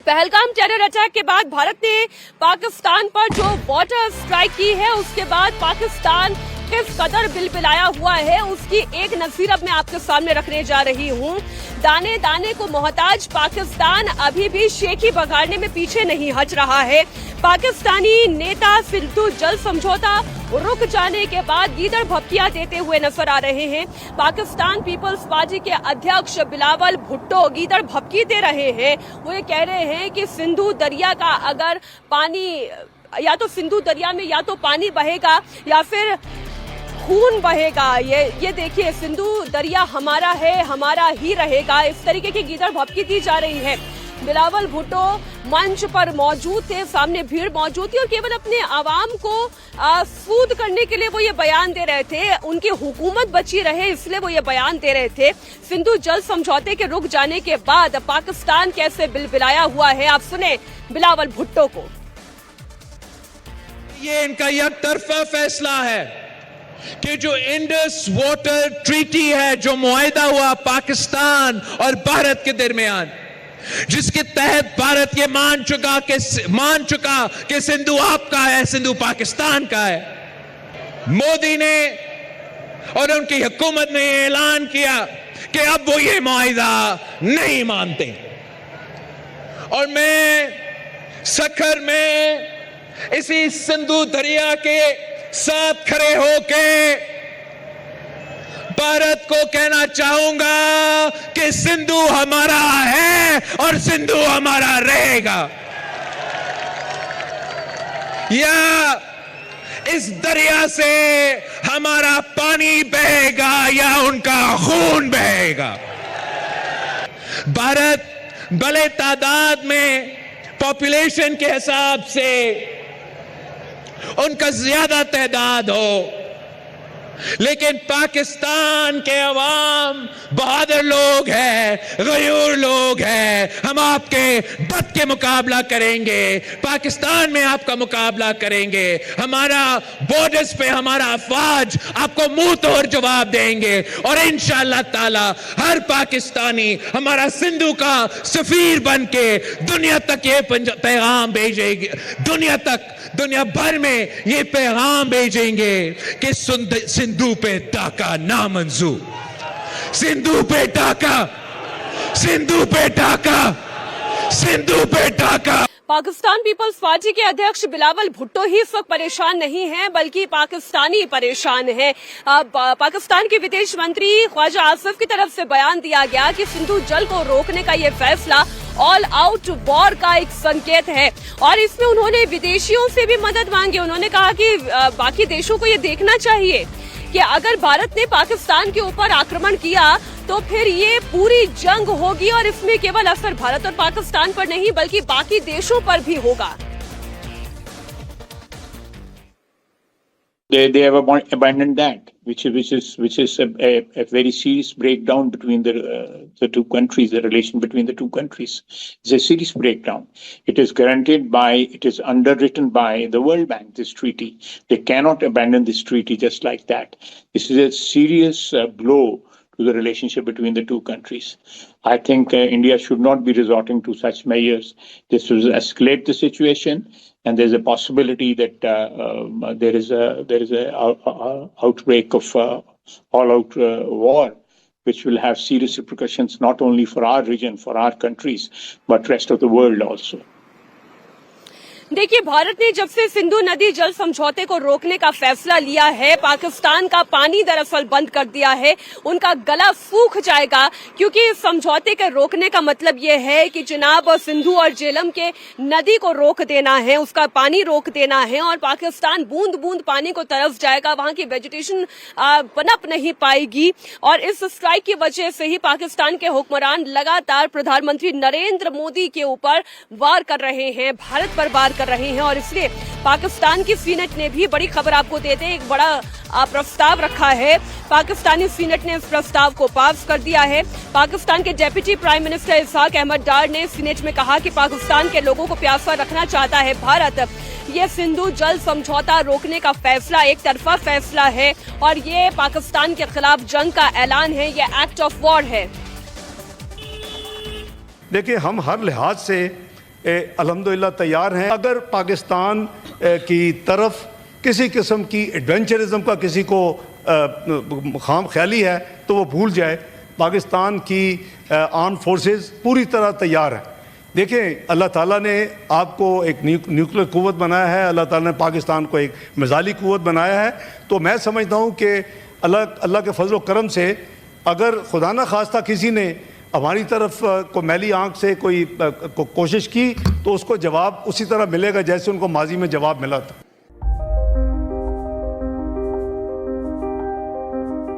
Pahalgam terror attack के बाद भारत ने पाकिस्तान पर जो वाटर स्ट्राइक की है, उसके बाद पाकिस्तान किस कदर बिलबिलाया हुआ है उसकी एक नज़ीर अब मैं आपके सामने रखने जा रही हूं। दाने दाने को मोहताज पाकिस्तान अभी भी शेखी बगाड़ने में पीछे नहीं हट रहा है। पाकिस्तानी नेता सिंधु जल समझौता रुक जाने के बाद गीदड़ भपकियां देते हुए नजर आ रहे हैं। पाकिस्तान पीपल्स पार्टी के अध्यक्ष बिलावल भुट्टो गीदड़ भपकी दे रहे हैं। वो ये कह रहे हैं कि सिंधु दरिया का अगर पानी, या तो सिंधु दरिया में या तो पानी बहेगा या फिर खून बहेगा। ये देखिए, सिंधु दरिया हमारा है, हमारा ही रहेगा, इस तरीके की गीदड़ भपकी दी जा रही है। बिलावल भुट्टो मंच पर मौजूद थे, सामने भीड़ मौजूद थी और केवल अपने आवाम को सूद करने के लिए वो ये बयान दे रहे थे। उनकी हुकूमत बची रहे इसलिए वो ये बयान दे रहे थे। सिंधु जल समझौते के रुक जाने के बाद पाकिस्तान कैसे बिलबिलाया हुआ है, आप सुने बिलावल भुट्टो को। ये इनका एकतरफा फैसला है कि जो इंडस वाटर ट्रीटी है, जो मुआहिदा हुआ पाकिस्तान और भारत के दरमियान, जिसके तहत भारत ये मान चुका कि सिंधु आपका है, सिंधु पाकिस्तान का है। मोदी ने और उनकी हुकूमत ने ऐलान किया कि अब वो ये मुआहिदा नहीं मानते। और मैं सखर में इसी सिंधु दरिया के साथ खड़े होके भारत को कहना चाहूंगा कि सिंधु हमारा है और सिंधु हमारा रहेगा। या इस दरिया से हमारा पानी बहेगा या उनका खून बहेगा। भारत बड़े तादाद में पॉपुलेशन के हिसाब से उनका ज्यादा तादाद हो, लेकिन पाकिस्तान के अवाम बहादुर लोग हैं, गयूर लोग हैं। हम आपके डट के मुकाबला करेंगे, पाकिस्तान में आपका मुकाबला करेंगे। हमारा बॉर्डर्स पे हमारा अफवाज आपको मुंह तोड़ जवाब देंगे और इंशाअल्लाह ताला हर पाकिस्तानी हमारा सिंधु का सफीर बन के दुनिया तक ये पैगाम भेजेंगे, दुनिया भर में ये पैगाम भेजेंगे कि सिंधु पे टाका नामंजूर, सिंधु पे टाका, सिंधु पे टाका, सिंधु पे टाका। पाकिस्तान पीपल्स पार्टी के अध्यक्ष बिलावल भुट्टो ही इस वक्त परेशान नहीं हैं, बल्कि पाकिस्तानी परेशान हैं। पाकिस्तान के विदेश मंत्री ख्वाजा आसिफ की तरफ से बयान दिया गया कि सिंधु जल को रोकने का ये फैसला ऑल आउट वॉर का एक संकेत है और इसमें उन्होंने विदेशियों से भी मदद मांगी। उन्होंने कहा कि बाकी देशों को ये देखना चाहिए कि अगर भारत ने पाकिस्तान के ऊपर आक्रमण किया तो फिर ये पूरी जंग होगी और इसमें केवल असर भारत और पाकिस्तान पर नहीं बल्कि बाकी देशों पर भी होगा। They have abandoned that, which is a very serious breakdown between the two countries. The relation between the two countries is a serious breakdown. It is underwritten by the World Bank. This treaty, they cannot abandon this treaty just like that. This is a serious blow to the relationship between the two countries. I think India should not be resorting to such measures. This will escalate the situation. And there's a possibility that there is a outbreak of all-out war, which will have serious repercussions not only for our region, for our countries, but rest of the world also. देखिए, भारत ने जब से सिंधु नदी जल समझौते को रोकने का फैसला लिया है, पाकिस्तान का पानी दरअसल बंद कर दिया है। उनका गला सूख जाएगा क्योंकि इस समझौते के रोकने का मतलब ये है कि जनाब सिंधु और झेलम के नदी को रोक देना है, उसका पानी रोक देना है और पाकिस्तान बूंद बूंद पानी को तरफ जाएगा, वहां की वेजिटेशन पनप नहीं पाएगी। और इस स्ट्राइक की वजह से ही पाकिस्तान के हुक्मरान लगातार प्रधानमंत्री नरेंद्र मोदी के ऊपर वार कर रहे हैं, भारत पर वार कर रहे हैं। और इसलिए पाकिस्तान की सीनेट ने भी, बड़ी खबर आपको देते हैं, एक बड़ा प्रस्ताव रखा है। पाकिस्तानी सीनेट ने इस प्रस्ताव को पास कर दिया है। पाकिस्तान के डेप्यूटी प्राइम मिनिस्टर इसहाक अहमद डार ने सीनेट में कहा कि पाकिस्तान के लोगों को प्यासा रखना चाहता है भारत। ये सिंधु जल समझौता रोकने का फैसला एक तरफा फैसला है और ये पाकिस्तान के खिलाफ जंग का ऐलान है, ये एक्ट ऑफ वॉर है। देखिए, हम हर लिहाज से अल्हम्दुलिल्लाह तैयार हैं। अगर पाकिस्तान की तरफ किसी किस्म की एडवेंचरिज्म का किसी को खाम ख्याली है तो वो भूल जाए। पाकिस्तान की आर्म फोर्सेस पूरी तरह तैयार है। देखें, अल्लाह ताला ने आपको एक न्यूक्लियर कुव्वत बनाया है, अल्लाह ताला ने पाकिस्तान को एक मिसाइली कुव्वत बनाया है। तो मैं समझता हूँ कि अल्लाह के फजल करम से अगर खुदा न खास्ता किसी ने हमारी तरफ को मैली आंख से कोई कोशिश की तो उसको जवाब उसी तरह मिलेगा जैसे उनको माजी में जवाब मिला था।